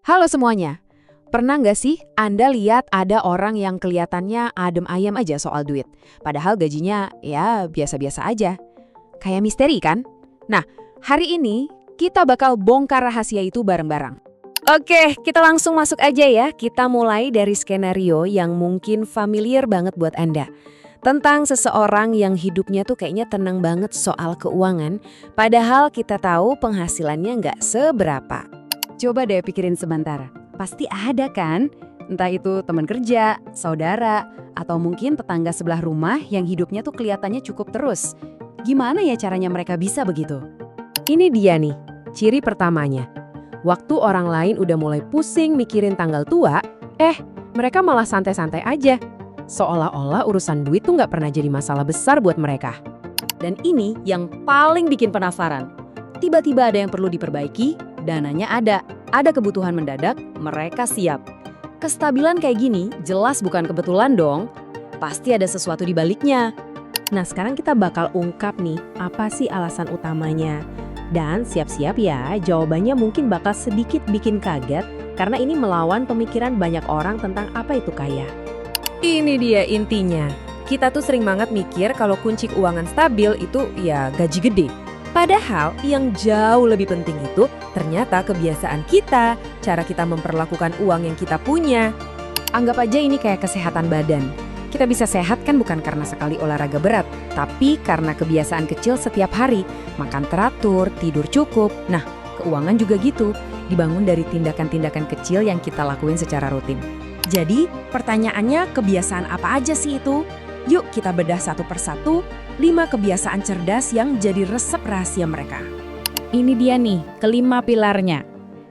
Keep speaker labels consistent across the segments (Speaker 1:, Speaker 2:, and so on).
Speaker 1: Halo semuanya, pernah nggak sih Anda lihat ada orang yang kelihatannya adem ayem aja soal duit, padahal gajinya ya biasa-biasa aja? Kayak misteri kan? Nah, hari ini kita bakal bongkar rahasia itu bareng-bareng.
Speaker 2: Oke, kita langsung masuk aja ya. Kita mulai dari skenario yang mungkin familiar banget buat Anda. Tentang seseorang yang hidupnya tuh kayaknya tenang banget soal keuangan, padahal kita tahu penghasilannya nggak seberapa.
Speaker 3: Coba deh pikirin sebentar. Pasti ada kan? Entah itu teman kerja, saudara, atau mungkin tetangga sebelah rumah yang hidupnya tuh kelihatannya cukup terus. Gimana ya caranya mereka bisa begitu?
Speaker 2: Ini dia nih, ciri pertamanya. Waktu orang lain udah mulai pusing mikirin tanggal tua, mereka malah santai-santai aja. Seolah-olah urusan duit tuh nggak pernah jadi masalah besar buat mereka.
Speaker 3: Dan ini yang paling bikin penasaran. Tiba-tiba ada yang perlu diperbaiki, dananya ada kebutuhan mendadak, mereka siap. Kestabilan kayak gini jelas bukan kebetulan dong. Pasti ada sesuatu di baliknya.
Speaker 2: Nah, sekarang kita bakal ungkap nih, apa sih alasan utamanya? Dan siap-siap ya, jawabannya mungkin bakal sedikit bikin kaget karena ini melawan pemikiran banyak orang tentang apa itu kaya. Ini dia intinya. Kita tuh sering banget mikir kalau kunci keuangan stabil itu ya gaji gede. Padahal yang jauh lebih penting itu ternyata kebiasaan kita, cara kita memperlakukan uang yang kita punya. Anggap aja ini kayak kesehatan badan. Kita bisa sehat kan bukan karena sekali olahraga berat, tapi karena kebiasaan kecil setiap hari, makan teratur, tidur cukup. Nah, keuangan juga gitu, dibangun dari tindakan-tindakan kecil yang kita lakuin secara rutin. Jadi, pertanyaannya kebiasaan apa aja sih itu? Yuk kita bedah satu persatu, 5 kebiasaan cerdas yang jadi resep rahasia mereka.
Speaker 3: Ini dia nih, kelima pilarnya.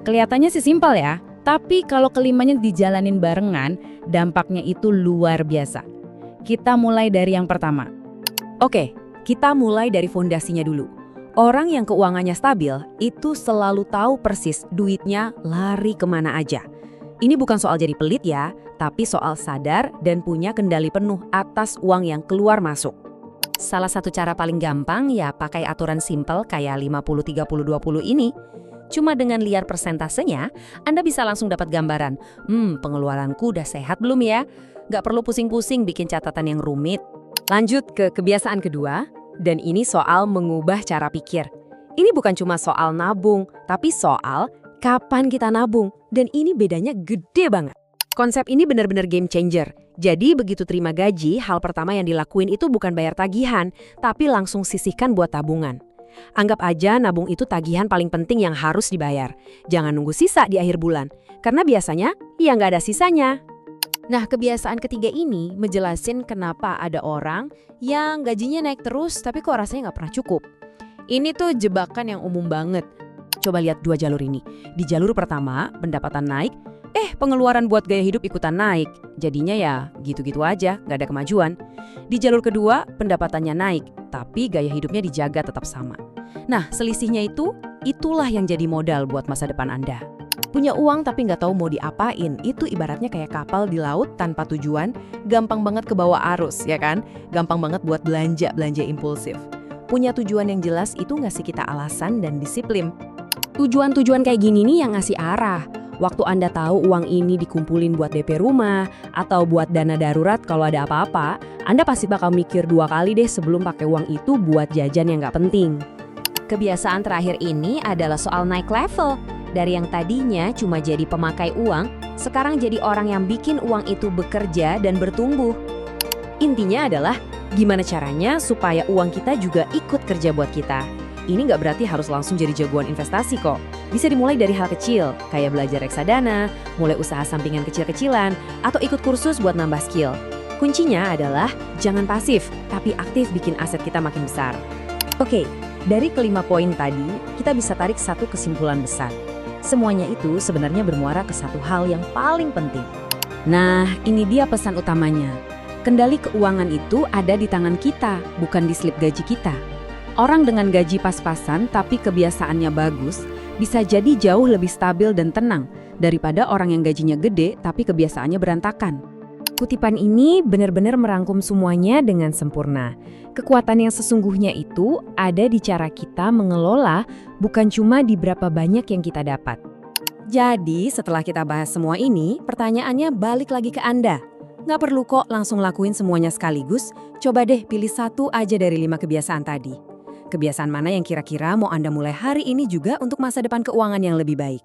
Speaker 3: Kelihatannya sih simpel ya, tapi kalau kelimanya dijalanin barengan, dampaknya itu luar biasa. Kita mulai dari yang pertama.
Speaker 2: Oke, kita mulai dari fondasinya dulu. Orang yang keuangannya stabil itu selalu tahu persis duitnya lari kemana aja. Ini bukan soal jadi pelit ya, tapi soal sadar dan punya kendali penuh atas uang yang keluar masuk. Salah satu cara paling gampang ya pakai aturan simpel kayak 50-30-20 ini. Cuma dengan lihat persentasenya, Anda bisa langsung dapat gambaran. Pengeluaranku udah sehat belum ya? Nggak perlu pusing-pusing bikin catatan yang rumit. Lanjut ke kebiasaan kedua, dan ini soal mengubah cara pikir. Ini bukan cuma soal nabung, tapi soal kapan kita nabung. Dan ini bedanya gede banget. Konsep ini benar-benar game changer. Jadi begitu terima gaji, hal pertama yang dilakuin itu bukan bayar tagihan, tapi langsung sisihkan buat tabungan. Anggap aja nabung itu tagihan paling penting yang harus dibayar. Jangan nunggu sisa di akhir bulan, karena biasanya ya nggak ada sisanya. Nah, kebiasaan ketiga ini menjelasin kenapa ada orang yang gajinya naik terus tapi kok rasanya nggak pernah cukup. Ini tuh jebakan yang umum banget. Coba lihat 2 jalur ini. Di jalur pertama, pendapatan naik, pengeluaran buat gaya hidup ikutan naik. Jadinya ya gitu-gitu aja, nggak ada kemajuan. Di jalur kedua, pendapatannya naik, tapi gaya hidupnya dijaga tetap sama. Nah, selisihnya itulah yang jadi modal buat masa depan Anda. Punya uang tapi nggak tahu mau diapain, itu ibaratnya kayak kapal di laut tanpa tujuan, gampang banget kebawa arus, ya kan? Gampang banget buat belanja impulsif. Punya tujuan yang jelas itu ngasih kita alasan dan disiplin. Tujuan-tujuan kayak gini nih yang ngasih arah. Waktu Anda tahu uang ini dikumpulin buat DP rumah atau buat dana darurat kalau ada apa-apa, Anda pasti bakal mikir 2 kali deh sebelum pakai uang itu buat jajan yang nggak penting. Kebiasaan terakhir ini adalah soal naik level. Dari yang tadinya cuma jadi pemakai uang, sekarang jadi orang yang bikin uang itu bekerja dan bertumbuh. Intinya adalah gimana caranya supaya uang kita juga ikut kerja buat kita. Ini nggak berarti harus langsung jadi jagoan investasi kok. Bisa dimulai dari hal kecil, kayak belajar reksadana, mulai usaha sampingan kecil-kecilan, atau ikut kursus buat nambah skill. Kuncinya adalah jangan pasif, tapi aktif bikin aset kita makin besar. Oke, dari kelima poin tadi, kita bisa tarik satu kesimpulan besar. Semuanya itu sebenarnya bermuara ke satu hal yang paling penting. Nah, ini dia pesan utamanya. Kendali keuangan itu ada di tangan kita, bukan di slip gaji kita. Orang dengan gaji pas-pasan tapi kebiasaannya bagus bisa jadi jauh lebih stabil dan tenang daripada orang yang gajinya gede tapi kebiasaannya berantakan. Kutipan ini benar-benar merangkum semuanya dengan sempurna. Kekuatan yang sesungguhnya itu ada di cara kita mengelola, bukan cuma di berapa banyak yang kita dapat. Jadi setelah kita bahas semua ini, pertanyaannya balik lagi ke Anda. Nggak perlu kok langsung lakuin semuanya sekaligus, coba deh pilih satu aja dari 5 kebiasaan tadi. Kebiasaan mana yang kira-kira mau Anda mulai hari ini juga untuk masa depan keuangan yang lebih baik?